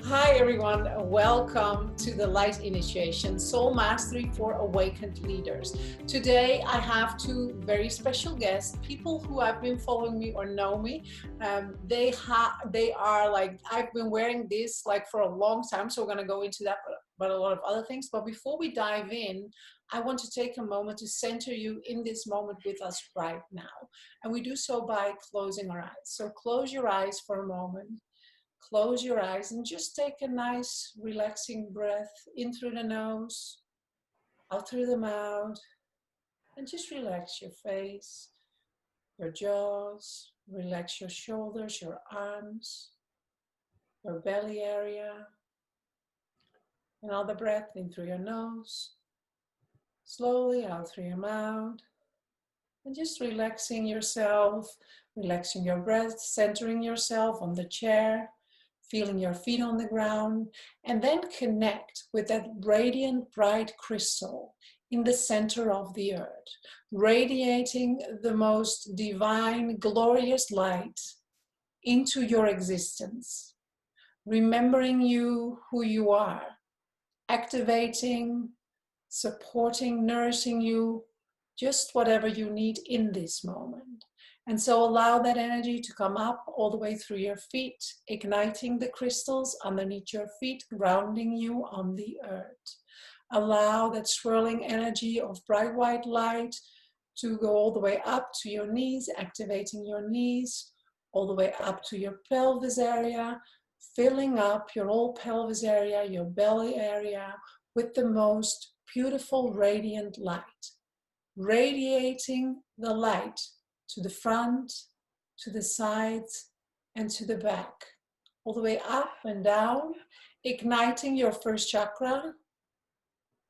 Hi everyone, welcome to the Light Initiation, Soul Mastery for Awakened Leaders. Today I have two very special guests, people who have been following me or know me. They are like, I've been wearing this like for a long time, so we're going to go into that, but a lot of other things. But before we dive in, I want to take a moment to center you in this moment with us right now. And we do so by closing our eyes. So close your eyes for a moment. Close your eyes and just take a nice relaxing breath in through the nose, out through the mouth, and just relax your face, your jaws, relax your shoulders, your arms, your belly area. Another breath in through your nose, slowly out through your mouth, and just relaxing yourself, relaxing your breath, centering yourself on the chair, feeling your feet on the ground, and then connect with that radiant, bright crystal in the center of the earth, radiating the most divine, glorious light into your existence, remembering you who you are, activating, supporting, nourishing you, just whatever you need in this moment. And so allow that energy to come up all the way through your feet, igniting the crystals underneath your feet, grounding you on the earth. Allow that swirling energy of bright white light to go all the way up to your knees, activating your knees, all the way up to your pelvis area, filling up your whole pelvis area, your belly area with the most beautiful radiant light. Radiating the light to the front, to the sides, and to the back. All the way up and down, igniting your first chakra,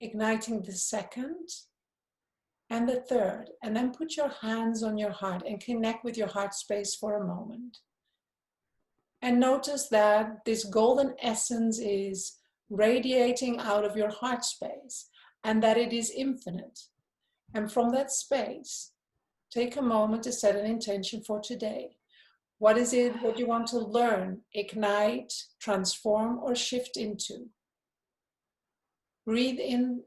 igniting the second, and the third. And then put your hands on your heart and connect with your heart space for a moment. And notice that this golden essence is radiating out of your heart space and that it is infinite. And from that space, take a moment to set an intention for today. What is it what you want to learn, ignite, transform, or shift into? Breathe in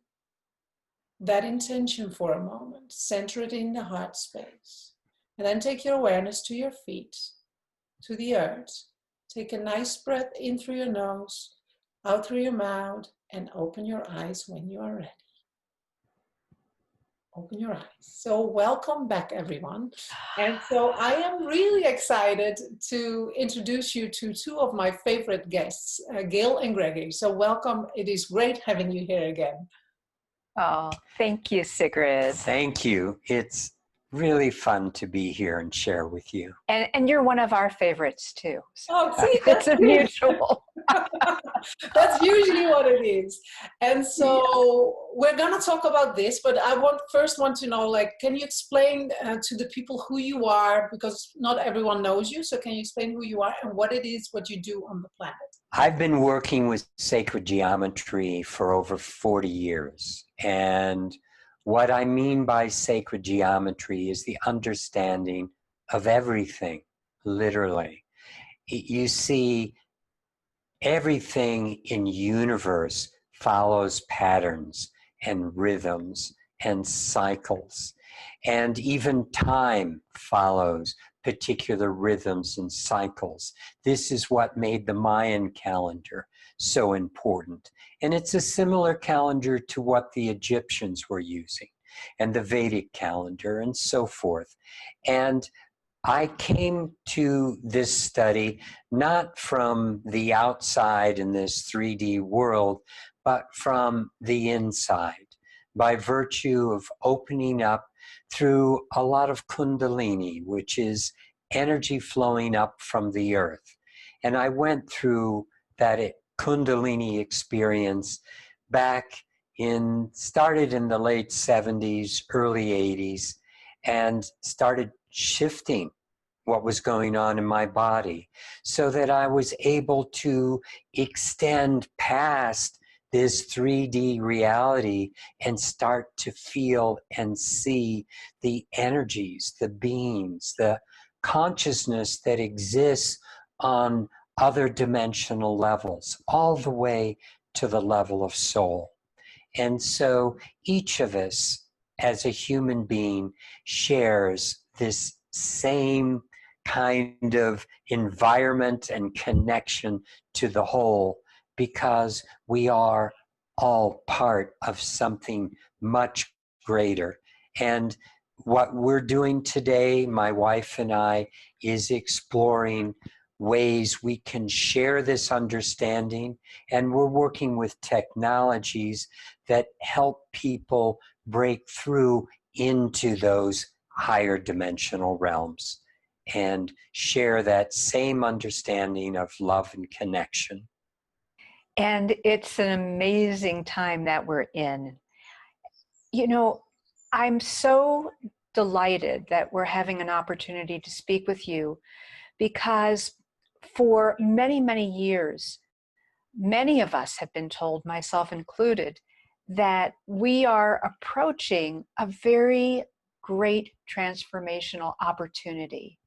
that intention for a moment. Center it in the heart space. And then take your awareness to your feet, to the earth. Take a nice breath in through your nose, out through your mouth, and open your eyes when you are ready. Open your eyes. So welcome back, everyone. And so I am really excited to introduce you to two of my favorite guests, Gail and Gregory. So welcome. It is great having you here again. Oh, thank you, Sigrid. Thank you. It's really fun to be here and share with you. And you're one of our favorites too. So oh, see, that's a mutual. That's usually what it is. And so we're going to talk about this, but I first want to know, like, can you explain to the people who you are? Because not everyone knows you. So can you explain who you are and what it is, what you do on the planet? I've been working with sacred geometry for over 40 years. And what I mean by sacred geometry is the understanding of everything, literally. You see, everything in universe follows patterns and rhythms and cycles. And even time follows particular rhythms and cycles. This is what made the Mayan calendar so important. And it's a similar calendar to what the Egyptians were using, and the Vedic calendar, and so forth. And I came to this study not from the outside in this 3D world, but from the inside, by virtue of opening up through a lot of kundalini, which is energy flowing up from the earth. And I went through that kundalini experience started in the late 70s, early 80s, and started shifting what was going on in my body so that I was able to extend past this 3D reality and start to feel and see the energies, the beings, the consciousness that exists on other dimensional levels, all the way to the level of soul. And so each of us as a human being shares this same kind of environment and connection to the whole, because we are all part of something much greater. And what we're doing today, my wife and I, is exploring ways we can share this understanding, and we're working with technologies that help people break through into those higher dimensional realms and share that same understanding of love and connection. And it's an amazing time that we're in. You know, I'm so delighted that we're having an opportunity to speak with you, because for many, many years, many of us have been told, myself included, that we are approaching a very great transformational opportunity.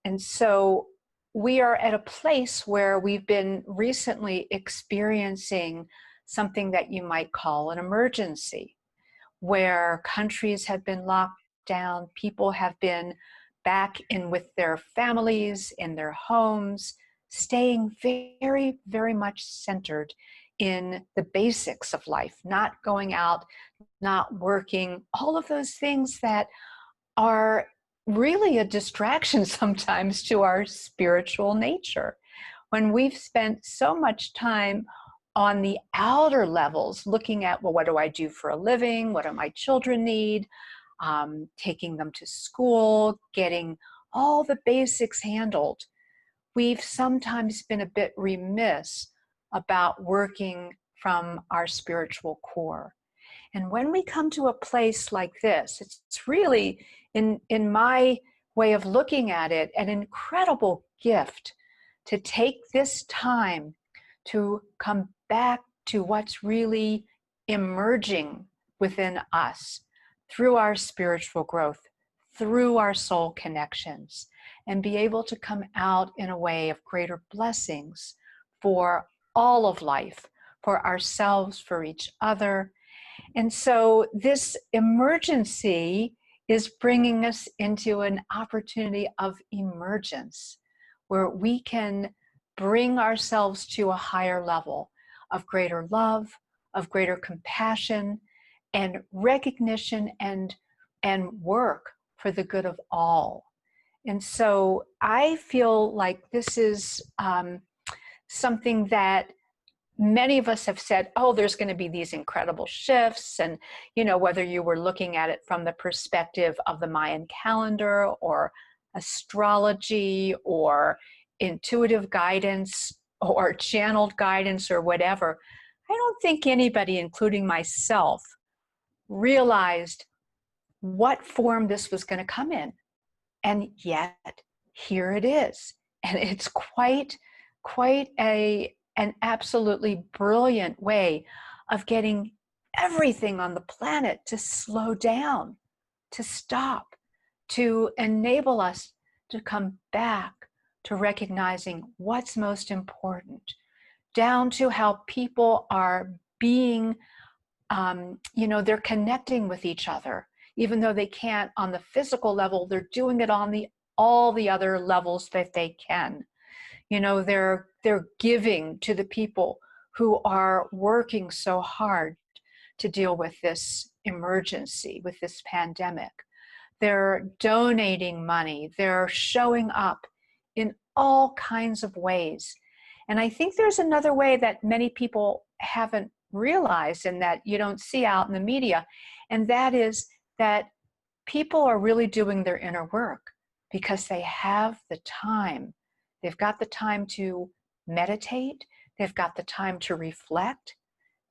And so we are at a place where we've been recently experiencing something that you might call an emergency, where countries have been locked down, people have been back in with their families, in their homes, staying very, very much centered in the basics of life, not going out, not working, all of those things that are really a distraction sometimes to our spiritual nature. When we've spent so much time on the outer levels, looking at, well, what do I do for a living? What do my children need? Taking them to school, getting all the basics handled. We've sometimes been a bit remiss about working from our spiritual core. And when we come to a place like this, it's really, in my way of looking at it, an incredible gift to take this time to come back to what's really emerging within us through our spiritual growth, through our soul connections, and be able to come out in a way of greater blessings for all of life, for ourselves, for each other. And so this emergency is bringing us into an opportunity of emergence, where we can bring ourselves to a higher level of greater love, of greater compassion, and recognition, and work for the good of all. And so I feel like this is something that many of us have said, oh, there's going to be these incredible shifts. And, you know, whether you were looking at it from the perspective of the Mayan calendar or astrology or intuitive guidance or channeled guidance or whatever, I don't think anybody, including myself, realized what form this was going to come in. And yet here it is. And it's quite an absolutely brilliant way of getting everything on the planet to slow down, to stop, to enable us to come back to recognizing what's most important, down to how people are being, they're connecting with each other. Even though they can't on the physical level, they're doing it on all the other levels that they can. You know, they're giving to the people who are working so hard to deal with this emergency, with this pandemic. They're donating money. They're showing up in all kinds of ways. And I think there's another way that many people haven't realized and that you don't see out in the media, and that is that people are really doing their inner work because they have the time. They've got the time to meditate. They've got the time to reflect.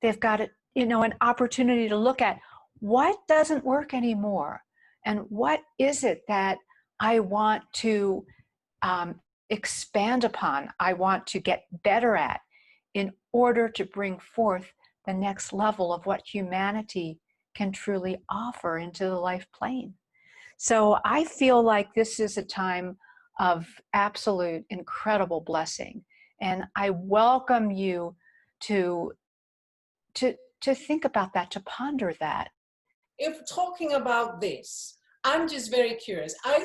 They've got an opportunity to look at what doesn't work anymore and what is it that I want to expand upon, I want to get better at in order to bring forth the next level of what humanity can truly offer into the life plane. So I feel like this is a time of absolute incredible blessing. And I welcome you to think about that, to ponder that. If talking about this, I'm just very curious. I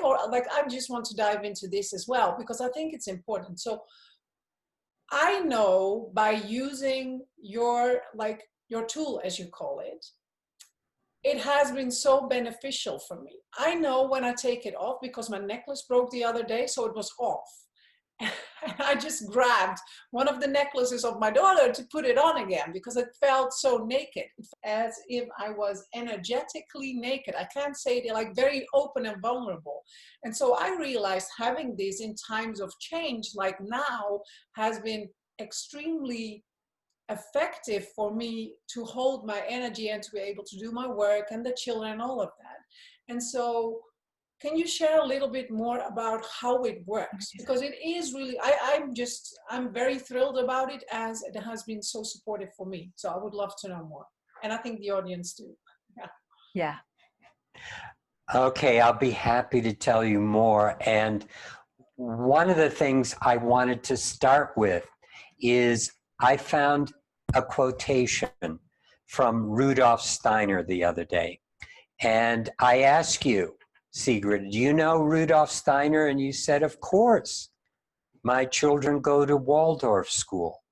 just want to dive into this as well, because I think it's important. So I know by using your tool, as you call it, it has been so beneficial for me. I know when I take it off, because my necklace broke the other day, so it was off. And I just grabbed one of the necklaces of my daughter to put it on again, because it felt so naked. It felt as if I was energetically naked. I can't say it, like very open and vulnerable. And so I realized having this in times of change, like now, has been extremely effective for me to hold my energy and to be able to do my work and the children and all of that. And so can you share a little bit more about how it works? Because it is really, I'm very thrilled about it, as it has been so supportive for me. So I would love to know more. And I think the audience too. Yeah. Okay, I'll be happy to tell you more. And one of the things I wanted to start with is I found a quotation from Rudolph Steiner the other day. And I asked you, Sigrid, do you know Rudolph Steiner? And you said, of course. My children go to Waldorf school.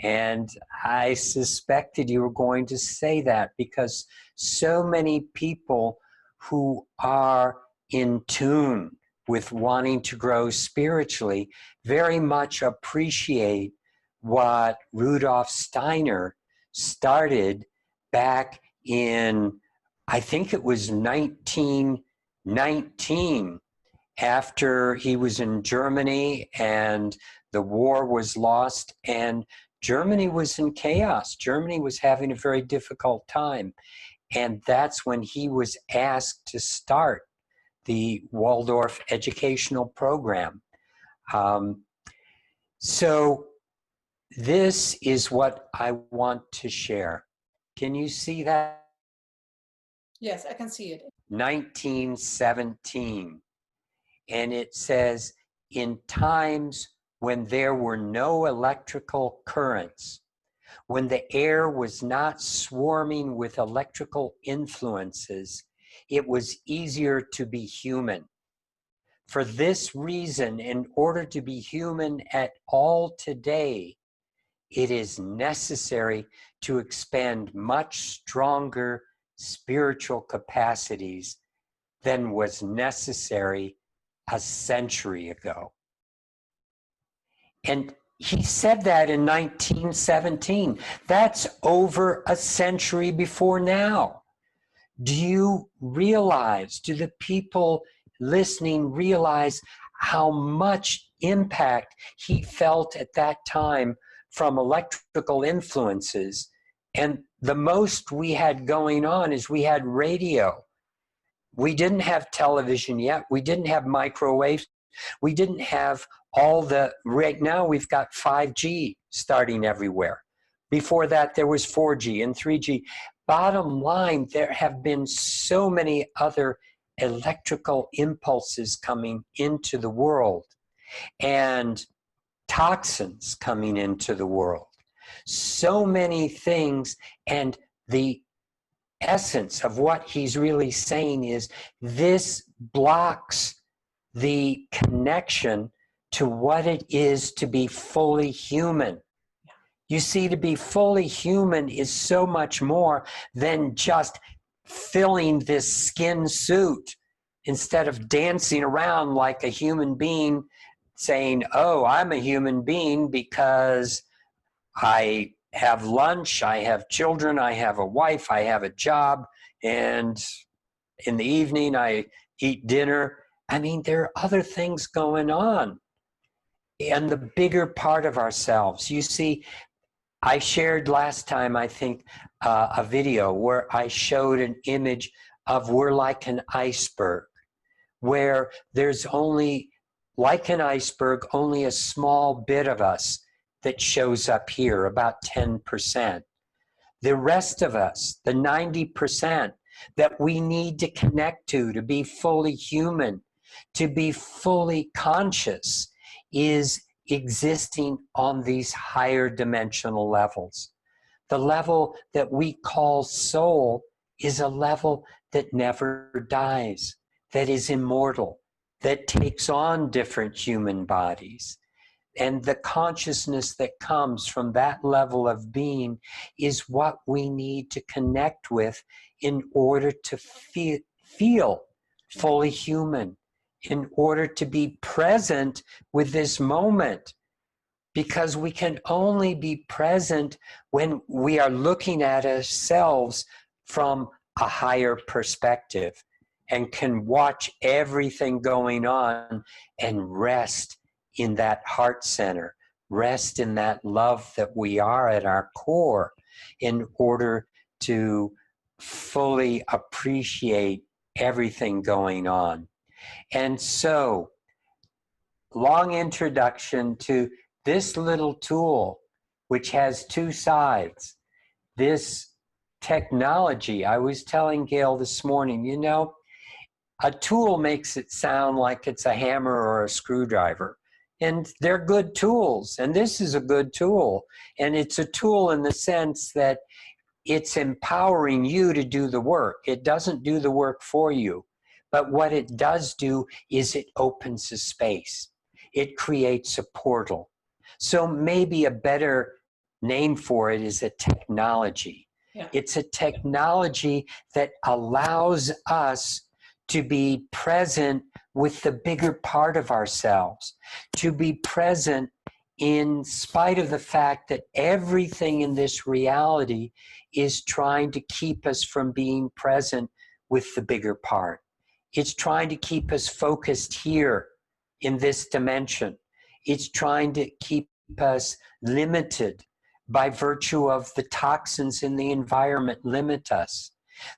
And I suspected you were going to say that, because so many people who are in tune with wanting to grow spiritually very much appreciate what Rudolph Steiner started back in, I think it was 1919, after he was in Germany and the war was lost and Germany was in chaos. Germany was having a very difficult time. And that's when he was asked to start the Waldorf educational program. So this is what I want to share. Can you see that? Yes, I can see it. 1917. And it says, in times when there were no electrical currents, when the air was not swarming with electrical influences, it was easier to be human. For this reason, in order to be human at all today, it is necessary to expend much stronger spiritual capacities than was necessary a century ago. And he said that in 1917. That's over a century before now. Do you realize, do the people listening realize how much impact he felt at that time from electrical influences? And the most we had going on is we had radio. We didn't have television yet. We didn't have microwaves. We didn't have all the, right now we've got 5G starting everywhere. Before that, there was 4G and 3G. Bottom line, there have been so many other electrical impulses coming into the world and toxins coming into the world. So many things, and the essence of what he's really saying is this blocks the connection to what it is to be fully human. You see, to be fully human is so much more than just filling this skin suit instead of dancing around like a human being saying, oh, I'm a human being because I have lunch, I have children, I have a wife, I have a job, and in the evening I eat dinner. I mean, there are other things going on. And the bigger part of ourselves. You see, I shared last time, I think, a video where I showed an image of we're like an iceberg, where there's only, like an iceberg, only a small bit of us that shows up here, about 10%. The rest of us, the 90% that we need to connect to be fully human, to be fully conscious, is existing on these higher dimensional levels. The level that we call soul is a level that never dies, that is immortal, that takes on different human bodies. And the consciousness that comes from that level of being is what we need to connect with in order to feel fully human, in order to be present with this moment. Because we can only be present when we are looking at ourselves from a higher perspective and can watch everything going on and rest in that heart center, rest in that love that we are at our core, in order to fully appreciate everything going on. And so, long introduction to this little tool, which has two sides. This technology, I was telling Gail this morning, you know, a tool makes it sound like it's a hammer or a screwdriver. And they're good tools, and this is a good tool. And it's a tool in the sense that it's empowering you to do the work. It doesn't do the work for you. But what it does do is it opens a space. It creates a portal. So maybe a better name for it is a technology. Yeah. It's a technology that allows us to be present with the bigger part of ourselves, to be present in spite of the fact that everything in this reality is trying to keep us from being present with the bigger part. It's trying to keep us focused here in this dimension. It's trying to keep us limited by virtue of the toxins in the environment limit us.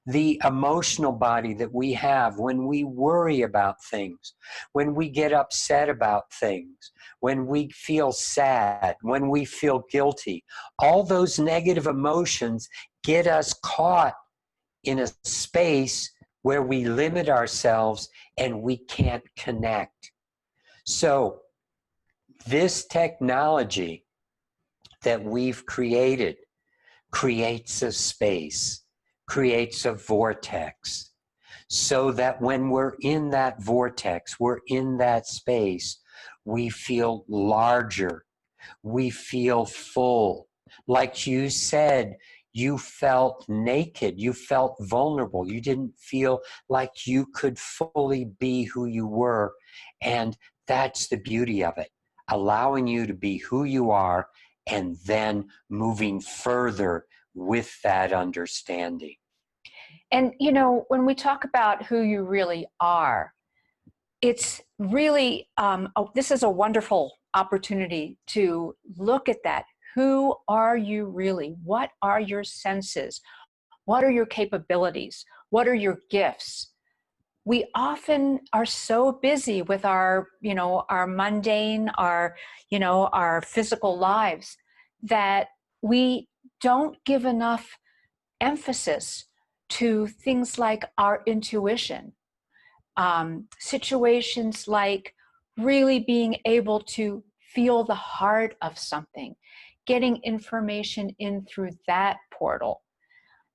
The emotional body that we have when we worry about things, when we get upset about things, when we feel sad, when we feel guilty, all those negative emotions get us caught in a space where we limit ourselves and we can't connect. So this technology that we've created creates a space, creates a vortex, so that when we're in that vortex, we're in that space, we feel larger, we feel full. Like you said, you felt naked, you felt vulnerable, you didn't feel like you could fully be who you were. And that's the beauty of it, allowing you to be who you are and then moving further with that understanding. And, you know, when we talk about who you really are, it's really, this is a wonderful opportunity to look at that. Who are you really? What are your senses? What are your capabilities? What are your gifts? We often are so busy with our, you know, our mundane, our, you know, our physical lives that we don't give enough emphasis to things like our intuition, situations like really being able to feel the heart of something, getting information in through that portal,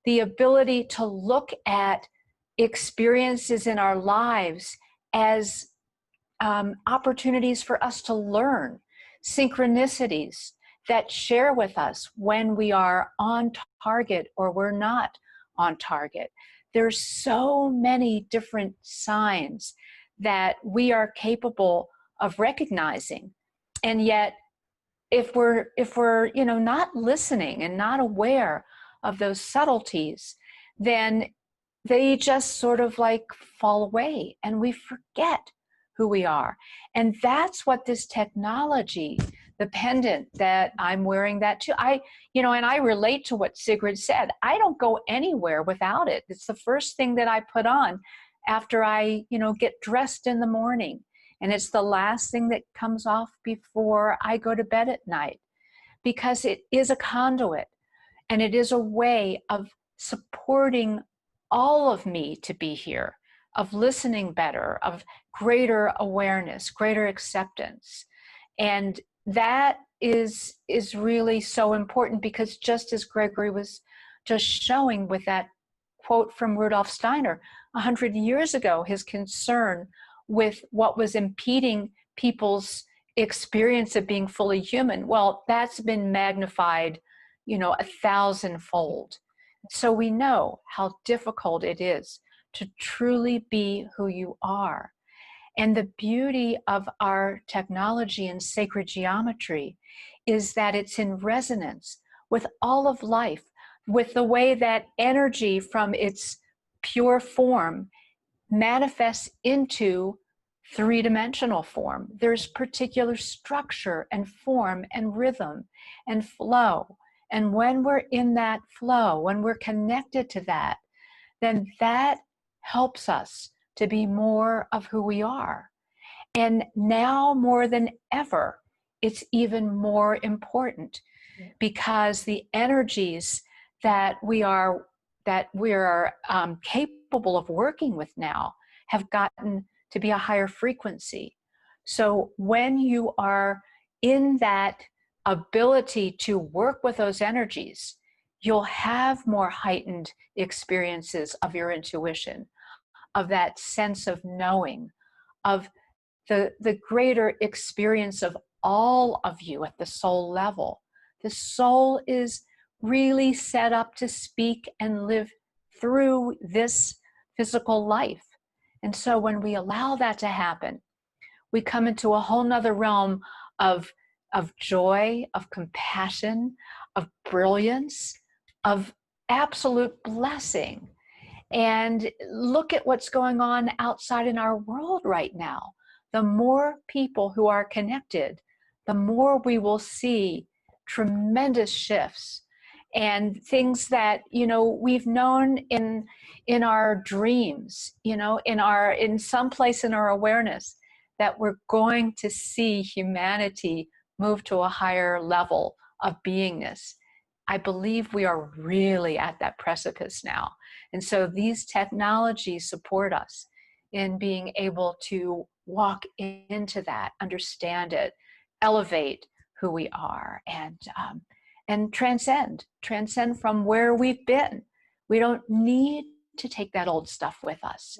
the ability to look at experiences in our lives as opportunities for us to learn, synchronicities that share with us when we are on target or we're not on target. There's so many different signs that we are capable of recognizing. And yet, if we're you know, not listening and not aware of those subtleties, then they just sort of like fall away and we forget who we are. And that's what this technology, the pendant that I'm wearing that too, you know, and I relate to what Sigrid said. I don't go anywhere without it. It's the first thing that I put on after I, you know, get dressed in the morning. And it's the last thing that comes off before I go to bed at night, because it is a conduit and it is a way of supporting all of me to be here, of listening better, of greater awareness, greater acceptance. And that is really so important, because just as Gregory was just showing with that quote from Rudolph Steiner 100 years ago, his concern with what was impeding people's experience of being fully human, well, that's been magnified, 1,000-fold. So we know how difficult it is to truly be who you are. And the beauty of our technology and sacred geometry is that it's in resonance with all of life, with the way that energy from its pure form manifests into three-dimensional form. There's particular structure and form and rhythm and flow. And when we're in that flow, when we're connected to that, then that helps us to be more of who we are. And now more than ever, it's even more important, because the energies that we are capable of working with now have gotten to be a higher frequency. So when you are in that ability to work with those energies, you'll have more heightened experiences of your intuition, of that sense of knowing, of the greater experience of all of you at the soul level. The soul is really set up to speak and live through this physical life. And so when we allow that to happen, we come into a whole nother realm of joy, of compassion, of brilliance, of absolute blessing. And look at what's going on outside in our world right now. The more people who are connected, the more we will see tremendous shifts and things that, we've known in our dreams, in some place in our awareness, that we're going to see humanity move to a higher level of beingness. I believe we are really at that precipice now. And so these technologies support us in being able to walk into that, understand it, elevate who we are, and transcend from where we've been. We don't need to take that old stuff with us.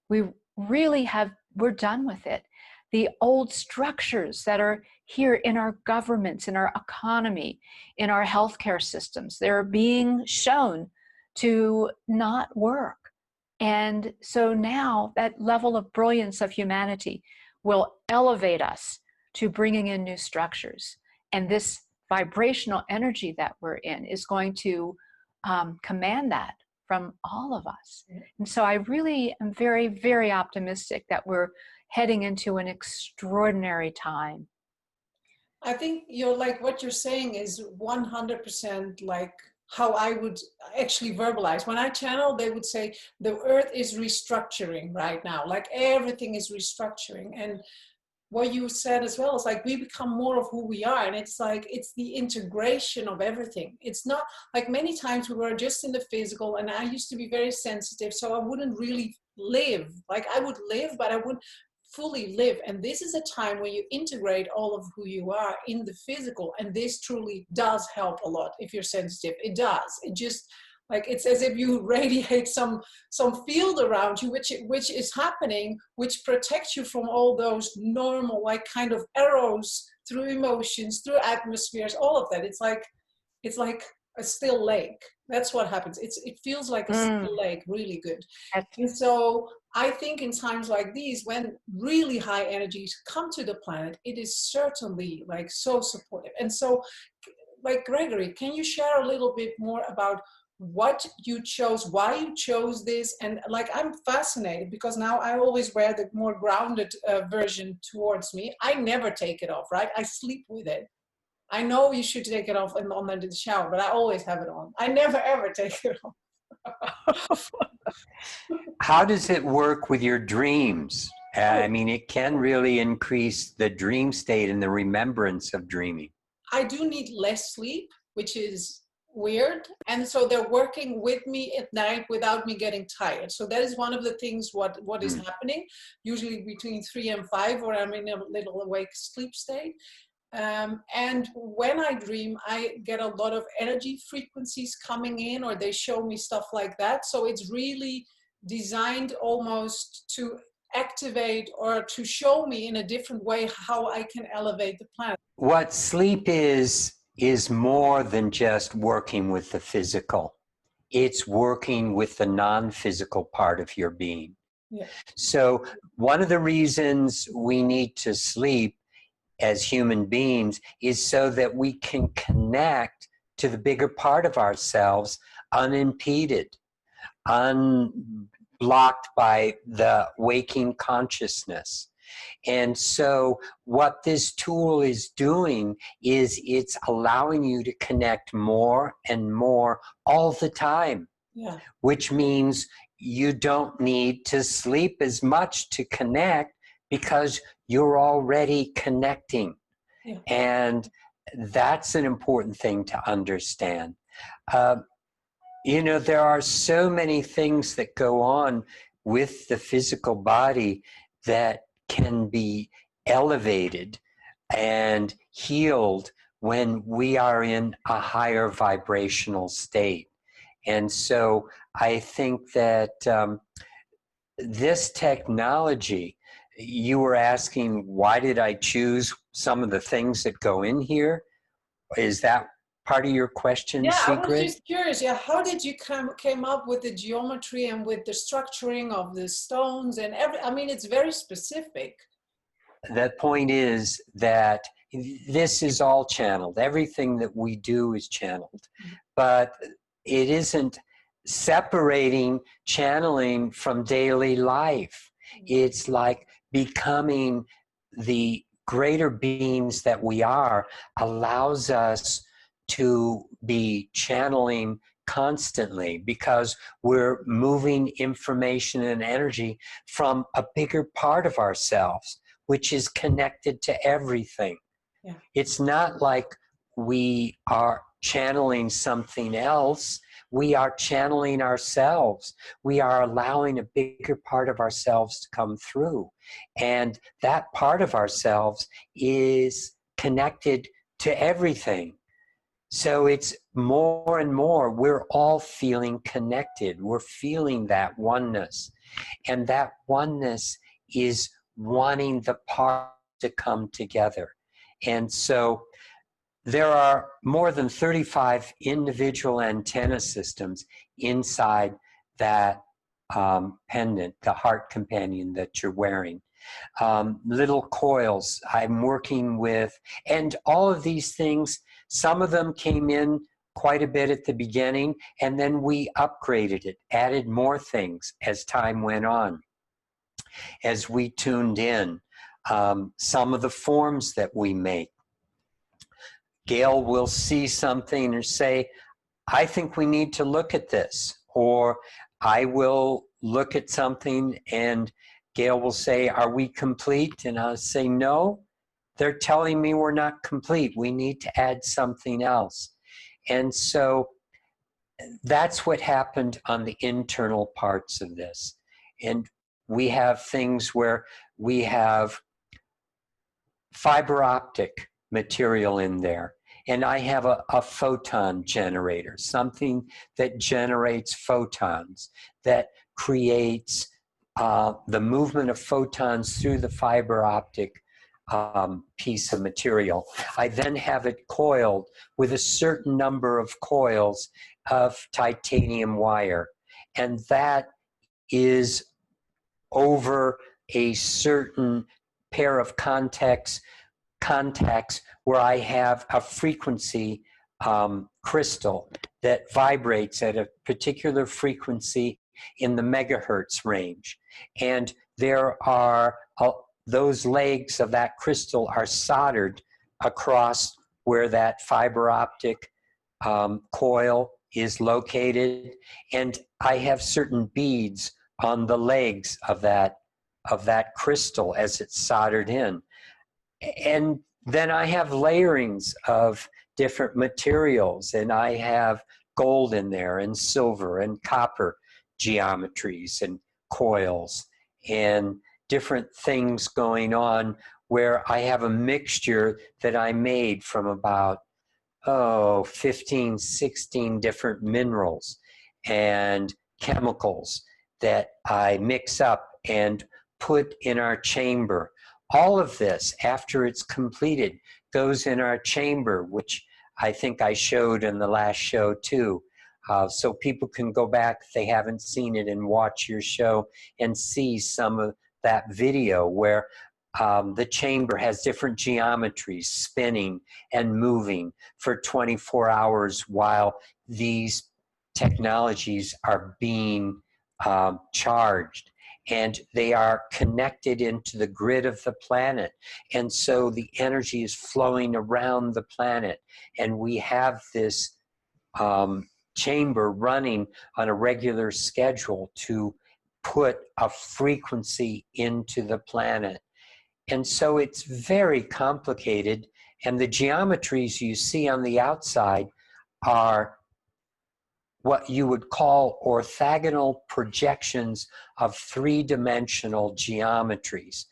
We really we're done with it. The old structures that are here in our governments, in our economy, in our healthcare systems, they're being shown to not work. And so now that level of brilliance of humanity will elevate us to bringing in new structures. And this vibrational energy that we're in is going to command that from all of us. And so I really am very, very optimistic that we're heading into an extraordinary time. I think what you're saying is 100% like how I would actually verbalize. When I channel, they would say the earth is restructuring right now, like everything is restructuring. And what you said as well is like we become more of who we are, and it's like it's the integration of everything. It's not like many times we were just in the physical, and I used to be very sensitive, so I wouldn't really live. Like I would live, but I wouldn't fully live. And this is a time when you integrate all of who you are in the physical, and this truly does help a lot. If you're sensitive, it does. It just like it's as if you radiate some field around you, which is happening, which protects you from all those normal like kind of arrows through emotions, through atmospheres, all of that. It's like a still lake. That's what happens. It feels like a still lake, really good. And so I think in times like these, when really high energies come to the planet, it is certainly like so supportive. And so, like Gregory, can you share a little bit more about what you chose, why you chose this? And like, I'm fascinated because now I always wear the more grounded version towards me. I never take it off, right? I sleep with it. I know you should take it off and on in the shower, but I always have it on. I never ever take it off. How does it work with your dreams? I mean, it can really increase the dream state and the remembrance of dreaming. I do need less sleep, which is weird, and so they're working with me at night without me getting tired. So that is one of the things what is happening, usually between 3 and 5, or I'm in a little awake sleep state. And when I dream, I get a lot of energy frequencies coming in, or they show me stuff like that. So it's really designed almost to activate or to show me in a different way how I can elevate the planet. What sleep is more than just working with the physical. It's working with the non-physical part of your being. Yeah. So one of the reasons we need to sleep as human beings is so that we can connect to the bigger part of ourselves unimpeded, unblocked by the waking consciousness. And so what this tool is doing is it's allowing you to connect more and more all the time, Yeah. which means you don't need to sleep as much to connect because you're already connecting. Yeah. And that's an important thing to understand. There are so many things that go on with the physical body that can be elevated and healed when we are in a higher vibrational state. And so I think that this technology, you were asking, why did I choose some of the things that go in here? Is that part of your question, Yeah, Sigrid? I was just curious. Yeah, how did you came up with the geometry and with the structuring of the stones and I mean, it's very specific. The point is that this is all channeled. Everything that we do is channeled, but it isn't separating channeling from daily life. It's like becoming the greater beings that we are allows us to be channeling constantly because we're moving information and energy from a bigger part of ourselves, which is connected to everything. Yeah. It's not like we are channeling something else. We are channeling ourselves. We are allowing a bigger part of ourselves to come through. And that part of ourselves is connected to everything. So it's more and more, we're all feeling connected. We're feeling that oneness. And that oneness is wanting the parts to come together. And so there are more than 35 individual antenna systems inside that pendant, the heart companion that you're wearing. Little coils I'm working with, and all of these things, some of them came in quite a bit at the beginning, and then we upgraded it, added more things as time went on. As we tuned in, some of the forms that we make. Gail will see something or say, I think we need to look at this. Or I will look at something and Gail will say, are we complete? And I'll say, no, they're telling me we're not complete. We need to add something else. And so that's what happened on the internal parts of this. And we have things where we have fiber optic material in there. And I have a photon generator, something that generates photons, that creates the movement of photons through the fiber optic piece of material. I then have it coiled with a certain number of coils of titanium wire. And that is over a certain pair of contacts where I have a frequency crystal that vibrates at a particular frequency in the megahertz range. And there are those legs of that crystal are soldered across where that fiber optic coil is located. And I have certain beads on the legs of that crystal as it's soldered in. And then I have layerings of different materials, and I have gold in there and silver and copper geometries and coils and different things going on, where I have a mixture that I made from about 15, 16 different minerals and chemicals that I mix up and put in our chamber. All of this, after it's completed, goes in our chamber, which I think I showed in the last show too. So people can go back if they haven't seen it and watch your show and see some of that video where the chamber has different geometries spinning and moving for 24 hours while these technologies are being charged, and they are connected into the grid of the planet. And so the energy is flowing around the planet, and we have this chamber running on a regular schedule to put a frequency into the planet. And so it's very complicated, and the geometries you see on the outside are what you would call orthogonal projections of three-dimensional geometries.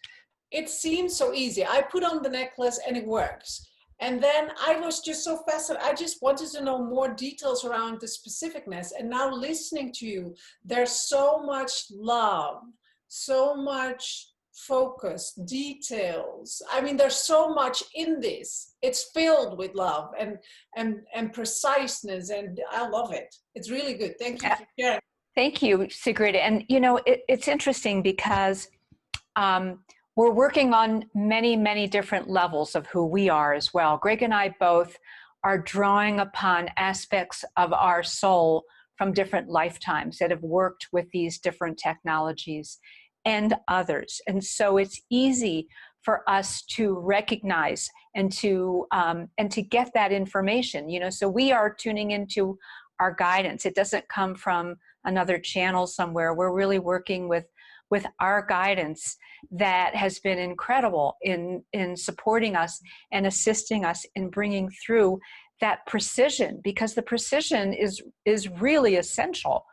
It seems so easy. I put on the necklace and it works. And then I was just so fascinated. I just wanted to know more details around the specificness. And now listening to you, there's so much love, so much focus, details. I mean, there's so much in this. It's filled with love and preciseness, and I love it. It's really good. Thank you for sharing. Thank you, Sigrid. And you know, it's interesting because we're working on many, many different levels of who we are as well. Greg and I both are drawing upon aspects of our soul from different lifetimes that have worked with these different technologies and others. And so it's easy for us to recognize and to get that information, you know, so we are tuning into our guidance. It doesn't come from another channel somewhere. We're really working with our guidance that has been incredible in supporting us and assisting us in bringing through that precision, because the precision is really essential.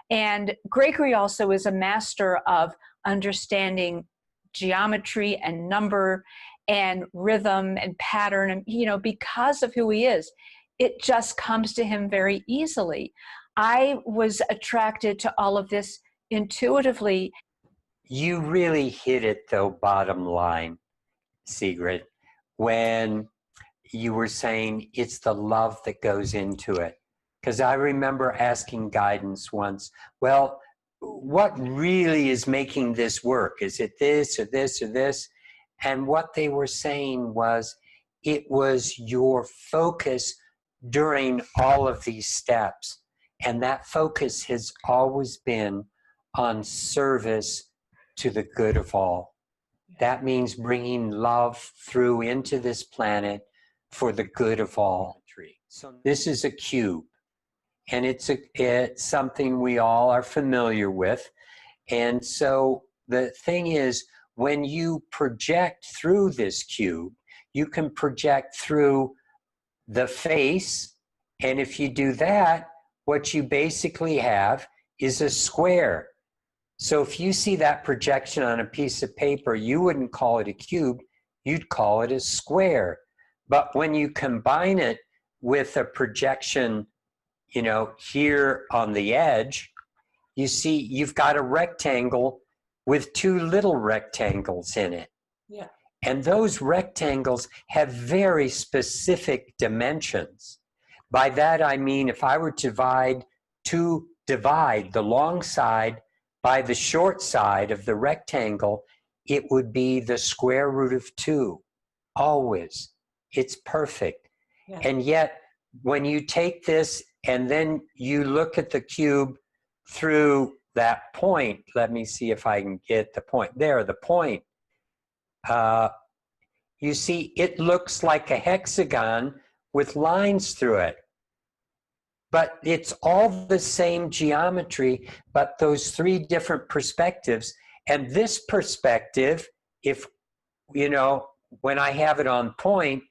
And Gregory also is a master of understanding geometry and number and rhythm and pattern, and you know, because of who he is, it just comes to him very easily. I was attracted to all of this intuitively. You really hit it though, bottom line, Sigrid, when you were saying it's the love that goes into it. Because I remember asking guidance once, well, what really is making this work? Is it this or this or this? And what they were saying was, it was your focus during all of these steps. And that focus has always been on service to the good of all. That means bringing love through into this planet for the good of all. So this is a cube, and it's something we all are familiar with. And so the thing is, when you project through this cube, you can project through the face. And if you do that, what you basically have is a square. So if you see that projection on a piece of paper, you wouldn't call it a cube, you'd call it a square. But when you combine it with a projection, you know, here on the edge, you see you've got a rectangle with two little rectangles in it. Yeah. And those rectangles have very specific dimensions. By that I mean, if I were to divide the long side by the short side of the rectangle, it would be the square root of 2, always. It's perfect. Yeah. And yet, when you take this and then you look at the cube through that point, let me see if I can get the point. There, the point. You see, it looks like a hexagon with lines through it. But it's all the same geometry, but those three different perspectives. And this perspective, if, you know, when I have it on point,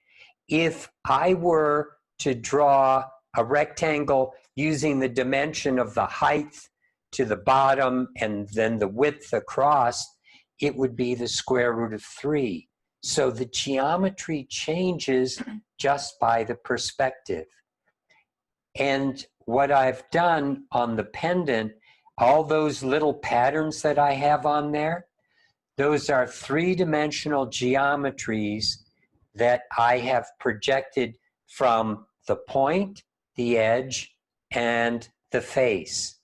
if I were to draw a rectangle using the dimension of the height to the bottom and then the width across, it would be the square root of 3. So the geometry changes just by the perspective. And what I've done on the pendant, all those little patterns that I have on there, those are 3-dimensional geometries that I have projected from the point, the edge, and the face.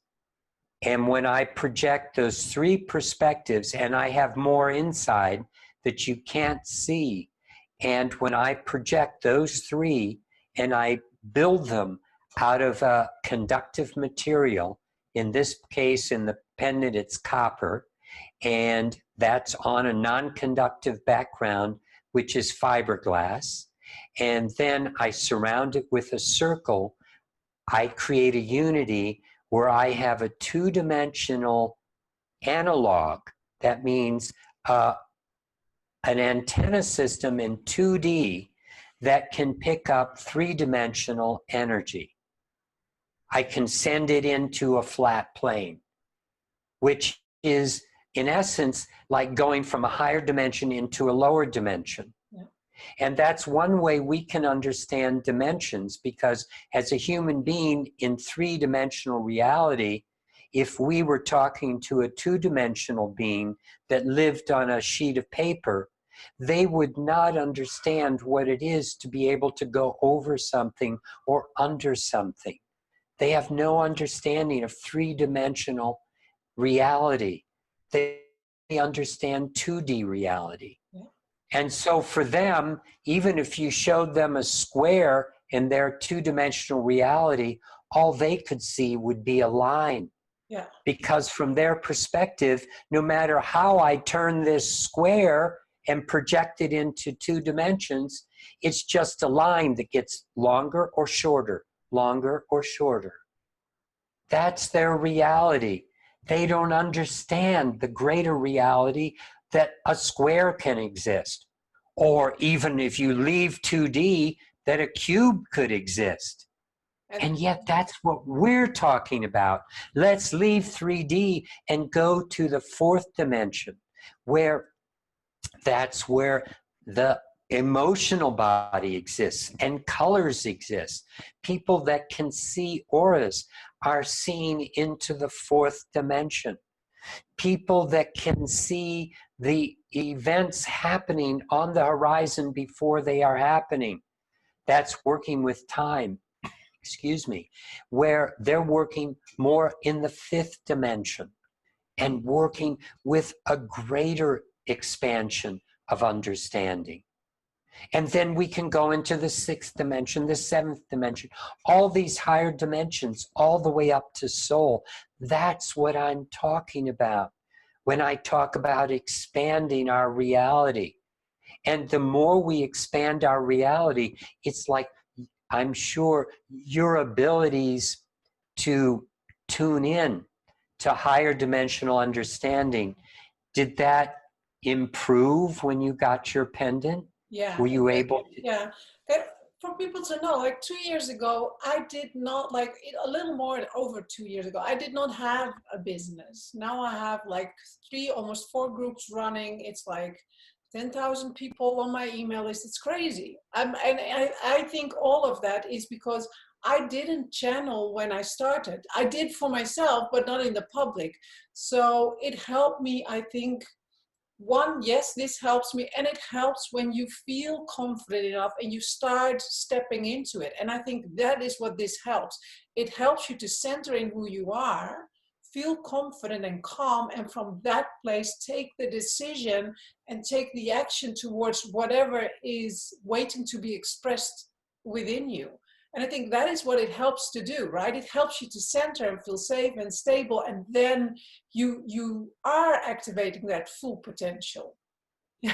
And when I project those 3 perspectives, and I have more inside that you can't see, and when I project those 3 and I build them out of a conductive material, in this case, in the pendant, it's copper, and that's on a non-conductive background, which is fiberglass. And then I surround it with a circle. I create a unity where I have a 2-dimensional analog. That means an antenna system in 2D that can pick up 3-dimensional energy. I can send it into a flat plane, which is, in essence, like going from a higher dimension into a lower dimension. Yeah. And that's one way we can understand dimensions, because as a human being in 3-dimensional reality, if we were talking to a 2-dimensional being that lived on a sheet of paper, they would not understand what it is to be able to go over something or under something. They have no understanding of 3-dimensional reality. They understand 2D reality. Yeah. And so for them, even if you showed them a square in their 2-dimensional reality, all they could see would be a line. Yeah. Because from their perspective, no matter how I turn this square and project it into 2 dimensions, it's just a line that gets longer or shorter, longer or shorter. That's their reality. They don't understand the greater reality that a square can exist. Or even if you leave 2D, that a cube could exist. And yet that's what we're talking about. Let's leave 3D and go to the 4th dimension, where that's where the emotional body exists and colors exist. People that can see auras are seeing into the 4th dimension. People that can see the events happening on the horizon before they are happening. That's working with time, where they're working more in the 5th dimension and working with a greater expansion of understanding. And then we can go into the 6th dimension, the 7th dimension, all these higher dimensions, all the way up to soul. That's what I'm talking about when I talk about expanding our reality. And the more we expand our reality, it's like, I'm sure your abilities to tune in to higher dimensional understanding, did that improve when you got your pendant? Yeah. Were you able to? Yeah. For people to know, like 2 years ago, I did not, like a little more than over 2 years ago, I did not have a business. Now I have like 3, almost 4 groups running. It's like 10,000 people on my email list. It's crazy. And I think all of that is because I didn't channel when I started. I did for myself, but not in the public. So it helped me, I think. One, yes, this helps me, and it helps when you feel confident enough and you start stepping into it. And I think that is what this helps. It helps you to center in who you are, feel confident and calm, and from that place take the decision and take the action towards whatever is waiting to be expressed within you. And I think that is what it helps to do, right? It helps you to center and feel safe and stable, and then you are activating that full potential.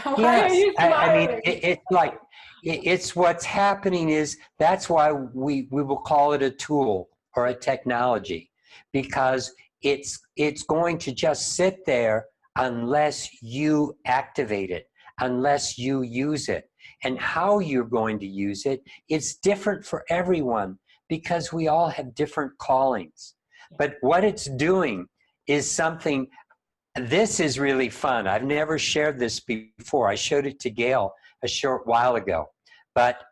Why are you smiling? I mean, it's like, it's what's happening is, that's why we will call it a tool or a technology, because it's going to just sit there unless you activate it, unless you use it. and how you're going to use it is different for everyone because we all have different callings. But what it's doing is something, this is really fun. I've never shared this before. I showed it to Gail a short while ago. But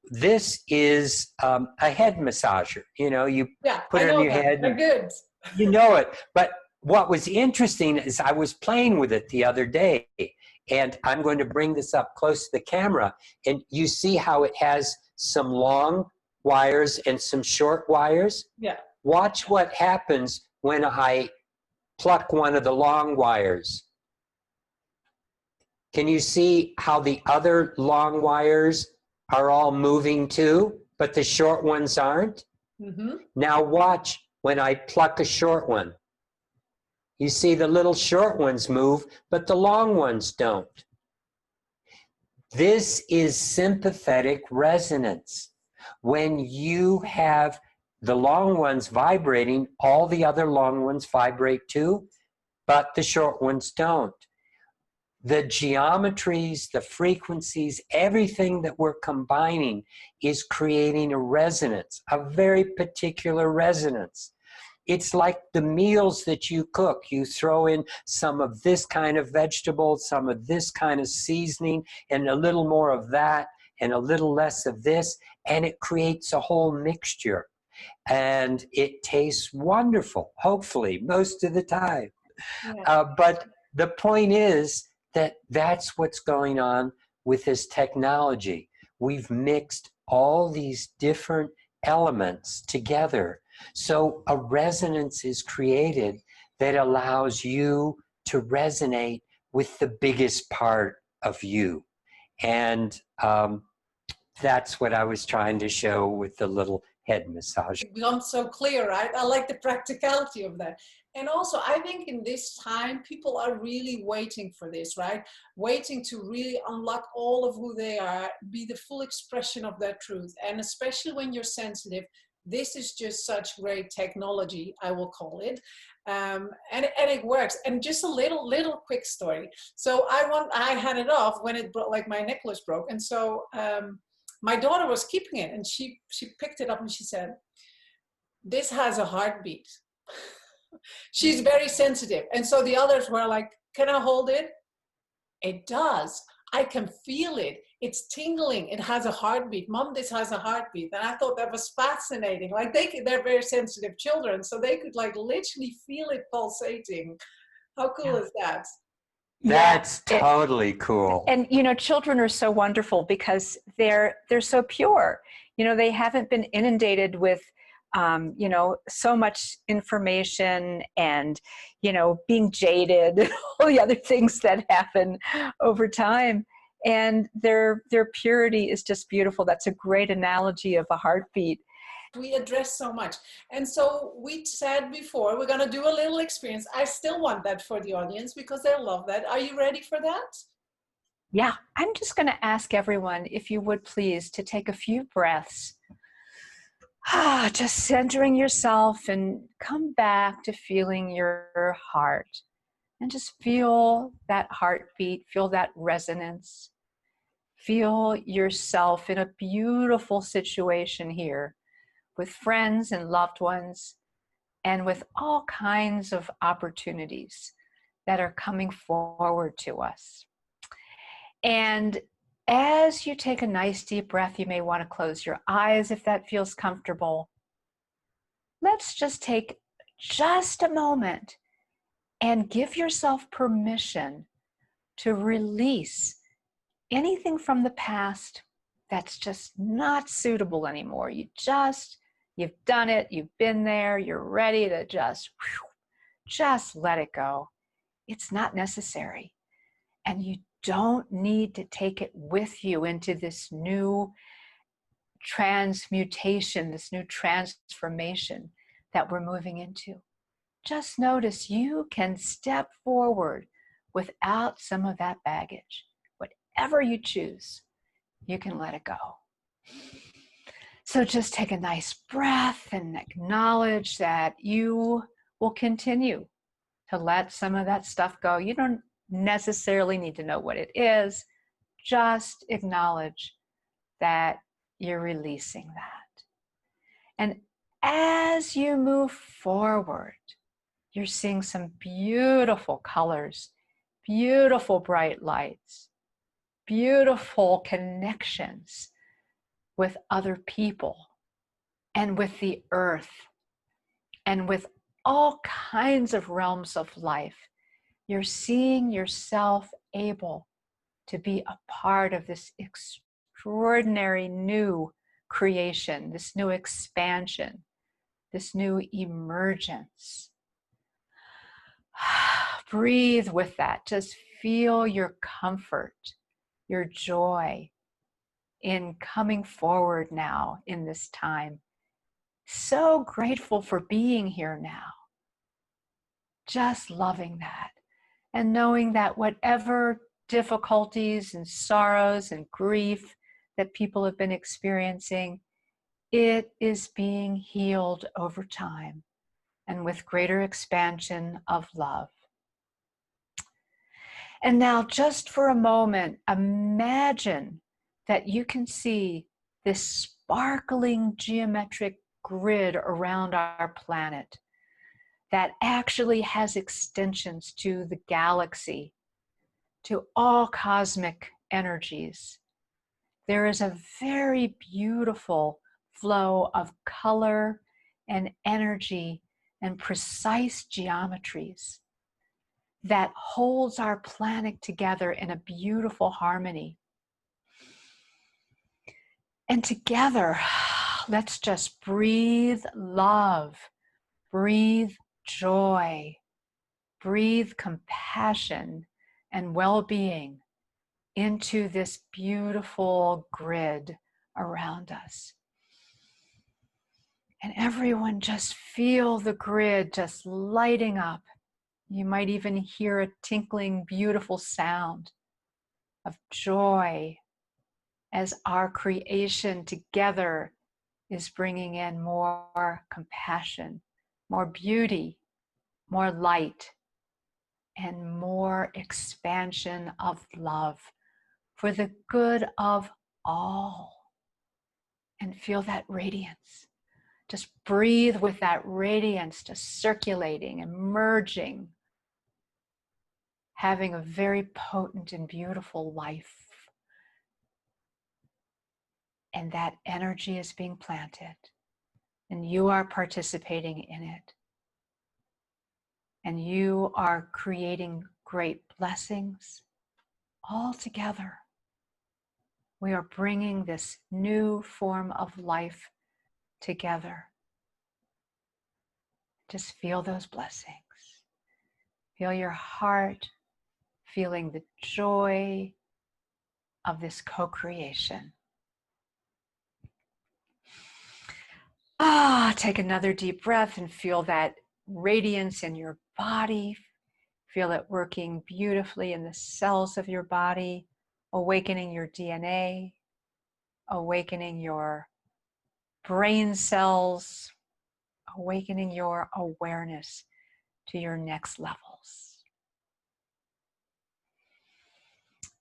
this is a head massager. You know, you put it on your head. They're good. You know it. But what was interesting is I was playing with it the other day, and I'm going to bring this up close to the camera, and you see how it has some long wires and some short wires? Yeah. Watch what happens when I pluck one of the long wires. Can you see how the other long wires are all moving too, but the short ones aren't? Mm-hmm. Now watch when I pluck a short one. You see the little short ones move, but the long ones don't. This is sympathetic resonance. When you have the long ones vibrating, all the other long ones vibrate too, but the short ones don't. The geometries, the frequencies, everything that we're combining is creating a resonance, a very particular resonance. It's like the meals that you cook. You throw in some of this kind of vegetable, some of this kind of seasoning, and a little more of that, and a little less of this, and it creates a whole mixture. And it tastes wonderful, hopefully, most of the time. Yeah. But the point is that that's what's going on with this technology. We've mixed all these different elements together. So a resonance is created that allows you to resonate with the biggest part of you. And that's what I was trying to show with the little head massage. It becomes so clear, right? I like the practicality of that. And also, I think in this time, people are really waiting for this, right? Waiting to really unlock all of who they are, be the full expression of their truth. And especially when you're sensitive, this is just such great technology, I will call it. And it works. And just a little quick story. So I had it off when it broke, like my necklace broke. And so my daughter was keeping it, and she picked it up and she said, "This has a heartbeat." She's very sensitive. And so the others were like, "Can I hold it?" "It does. I can feel it. It's tingling. It has a heartbeat. Mom, this has a heartbeat." And I thought that was fascinating. Like they're very sensitive children, so they could like literally feel it pulsating. How cool is that? That's totally cool. And you know, children are so wonderful because they're so pure. You know, they haven't been inundated with you know, so much information and, you know, being jaded, all the other things that happen over time. And their purity is just beautiful. That's a great analogy of a heartbeat. We address so much. And so we said before, we're going to do a little experience. I still want that for the audience because they love that. Are you ready for that? Yeah, I'm just going to ask everyone, if you would please, to take a few breaths. Just centering yourself and come back to feeling your heart. And just feel that heartbeat, feel that resonance. Feel yourself in a beautiful situation here with friends and loved ones and with all kinds of opportunities that are coming forward to us. And as you take a nice deep breath, you may want to close your eyes if that feels comfortable. Let's just take just a moment and give yourself permission to release anything from the past that's just not suitable anymore. You've done it, you've been there, you're ready to just let it go. It's not necessary. And you don't need to take it with you into this new transmutation, this new transformation that we're moving into. Just notice you can step forward without some of that baggage. Whatever you choose, you can let it go. So just take a nice breath and acknowledge that you will continue to let some of that stuff go. You don't necessarily need to know what it is. just acknowledge that you're releasing that. And as you move forward, you're seeing some beautiful colors, beautiful bright lights, beautiful connections with other people and with the earth and with all kinds of realms of life. You're seeing yourself able to be a part of this extraordinary new creation, this new expansion, this new emergence. Breathe with that. Just feel your comfort, your joy in coming forward now in this time. So grateful for being here now. Just loving that. And knowing that whatever difficulties and sorrows and grief that people have been experiencing, it is being healed over time and with greater expansion of love. And now, just for a moment, imagine that you can see this sparkling geometric grid around our planet that actually has extensions to the galaxy, to all cosmic energies. There is a very beautiful flow of color and energy and precise geometries that holds our planet together in a beautiful harmony. And together, let's just breathe love, breathe joy, breathe compassion and well-being into this beautiful grid around us. And everyone just feel the grid just lighting up. You might even hear a tinkling, beautiful sound of joy as our creation together is bringing in more compassion, more beauty, more light, and more expansion of love for the good of all. And feel that radiance. Just breathe with that radiance just circulating and merging, having a very potent and beautiful life. And that energy is being planted, and you are participating in it. And you are creating great blessings all together. We are bringing this new form of life together. Just feel those blessings. Feel your heart feeling the joy of this co-creation. Take another deep breath and feel that radiance in your body. Feel it working beautifully in the cells of your body, awakening your DNA, awakening your brain cells, awakening your awareness to your next levels.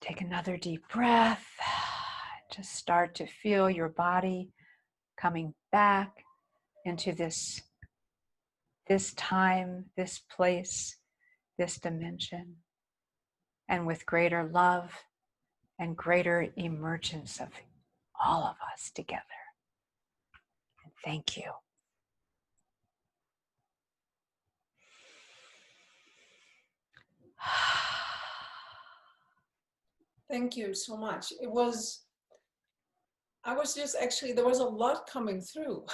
Take another deep breath. Just start to feel your body coming back into this time, this place, this dimension, and with greater love and greater emergence of all of us together. And thank you. Thank you so much. I was just actually, there was a lot coming through.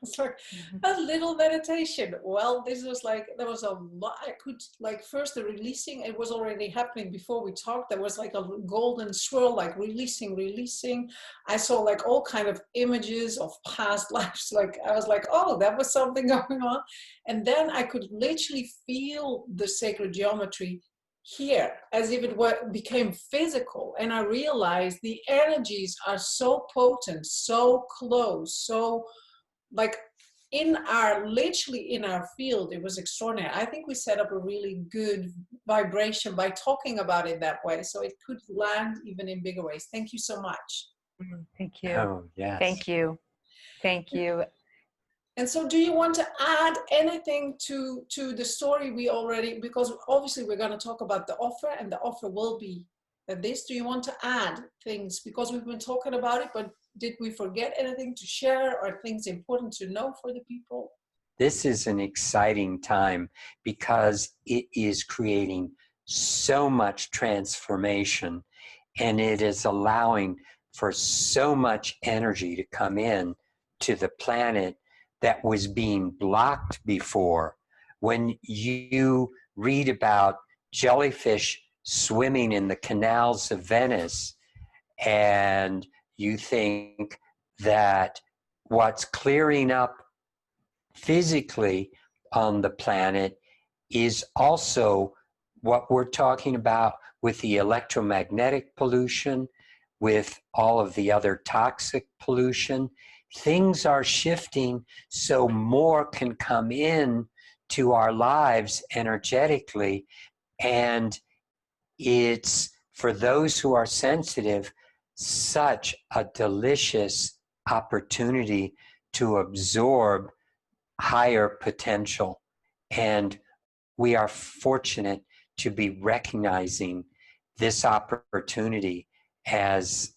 It's like a little meditation. Well, this was like, there was a lot. I could, like, first the releasing, it was already happening before we talked. There was like a golden swirl, like releasing. I saw like all kind of images of past lives. Like, I was like, oh, that was something going on. And then I could literally feel the sacred geometry here, as if it became physical. And I realized the energies are so potent, so close, so like literally in our field, it was extraordinary. I think we set up a really good vibration by talking about it that way. So it could land even in bigger ways. Thank you so much. Thank you. Oh, yes. Thank you. Thank you. And so do you want to add anything to the story we already, because obviously we're going to talk about the offer, and the offer will be this. Do you want to add things? Because we've been talking about it, but did we forget anything to share or things important to know for the people? This is an exciting time because it is creating so much transformation, and it is allowing for so much energy to come in to the planet that was being blocked before. When you read about jellyfish swimming in the canals of Venice, and you think that what's clearing up physically on the planet is also what we're talking about with the electromagnetic pollution, with all of the other toxic pollution. Things are shifting so more can come in to our lives energetically, and it's, for those who are sensitive, such a delicious opportunity to absorb higher potential. And we are fortunate to be recognizing this opportunity as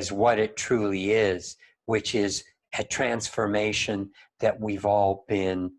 what it truly is, which is a transformation that we've all been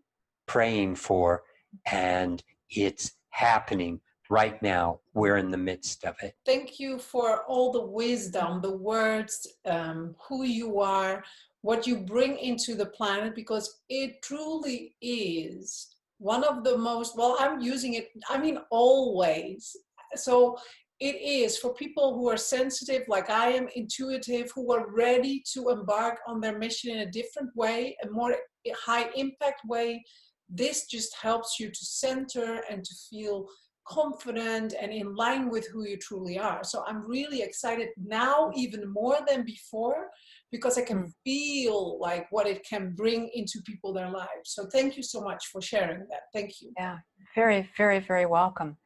praying for, and it's happening right now. We're in the midst of it. Thank you for all the wisdom, the words, who you are, what you bring into the planet, because it truly is one of the most, well, I'm using it, I mean, always. So it is for people who are sensitive, like I am, intuitive, who are ready to embark on their mission in a different way, a more high impact way. This just helps you to center and to feel confident and in line with who you truly are. So I'm really excited now, even more than before, because I can feel like what it can bring into people, their lives. So thank you so much for sharing that. Thank you. Yeah, very, very, very welcome.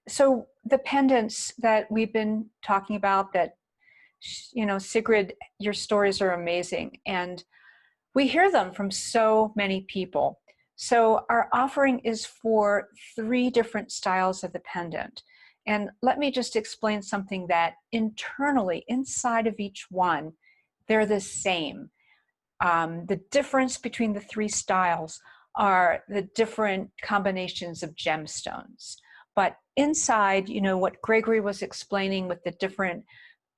So the pendants that we've been talking about, that, you know, Sigrid, your stories are amazing, and we hear them from so many people. So our offering is for 3 different styles of the pendant. And let me just explain something that internally, inside of each one, they're the same. The difference between the 3 styles are the different combinations of gemstones. But inside, you know, what Gregory was explaining with the different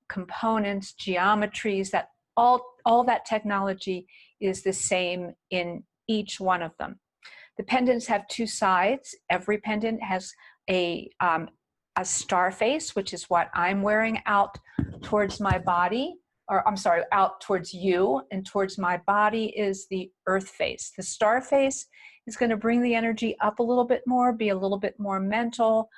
components, geometries, that all that technology is the same in each one of them. The pendants have 2 sides. Every pendant has a star face, which is what I'm wearing out towards my body, or I'm sorry, out towards you, and towards my body is the earth face. The star face is going to bring the energy up a little bit more, be a little bit more mental.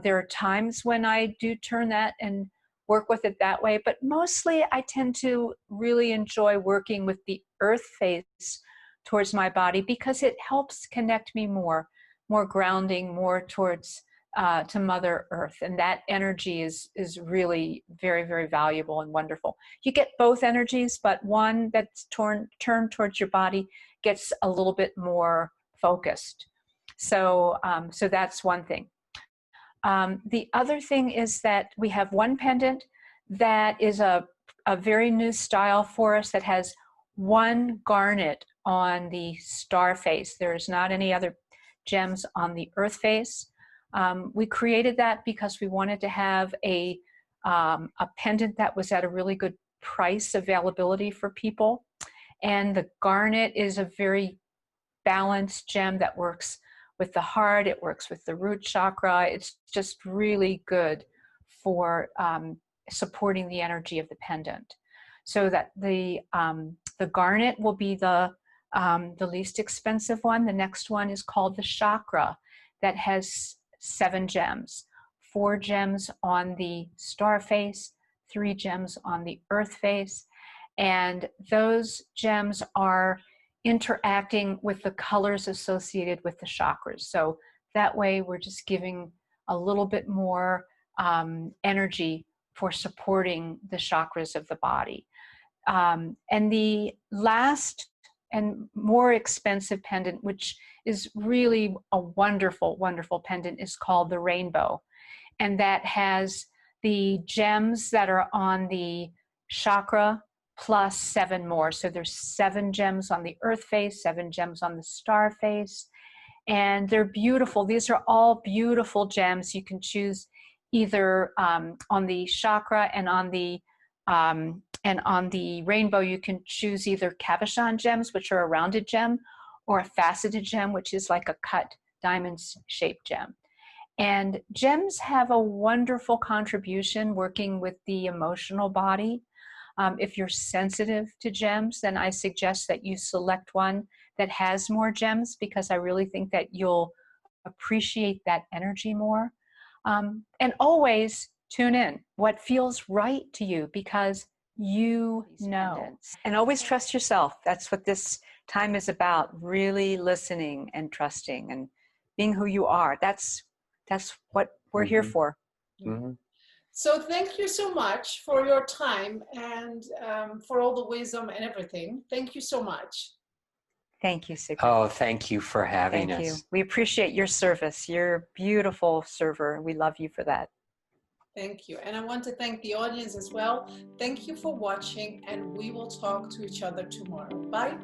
There are times when I do turn that and work with it that way, but mostly I tend to really enjoy working with the earth face towards my body, because it helps connect me more grounding, more towards to Mother Earth, and that energy is really very, very valuable and wonderful. You get both energies, but one that's turned towards your body gets a little bit more focused. So so that's one thing. The other thing is that we have one pendant that is a very new style for us, that has 1 garnet on the star face. There's not any other gems on the earth face. We created that because we wanted to have a pendant that was at a really good price availability for people. And the garnet is a very balanced gem that works with the heart, it works with the root chakra. It's just really good for supporting the energy of the pendant. So that the garnet will be the least expensive one. The next one is called the chakra, that has 7 gems, 4 gems on the star face, 3 gems on the earth face. And those gems are interacting with the colors associated with the chakras. So that way we're just giving a little bit more energy for supporting the chakras of the body. And the last and more expensive pendant, which is really a wonderful, wonderful pendant, is called the rainbow. And that has the gems that are on the chakra plus 7 more. So there's 7 gems on the earth face, 7 gems on the star face, and they're beautiful. These are all beautiful gems. You can choose either on the chakra and on the rainbow, you can choose either cabochon gems, which are a rounded gem, or a faceted gem, which is like a cut diamond-shaped gem. And gems have a wonderful contribution working with the emotional body. If you're sensitive to gems, then I suggest that you select one that has more gems, because I really think that you'll appreciate that energy more. And always tune in what feels right to you, because you know. And always trust yourself. That's what this time is about, really listening and trusting and being who you are. That's what we're here for. Mm-hmm. So thank you so much for your time and for all the wisdom and everything. Thank you so much. Thank you, Sigrid. Oh, thank you for having us. Thank you. We appreciate your service. You're a beautiful server. We love you for that. Thank you. And I want to thank the audience as well. Thank you for watching, and we will talk to each other tomorrow. Bye.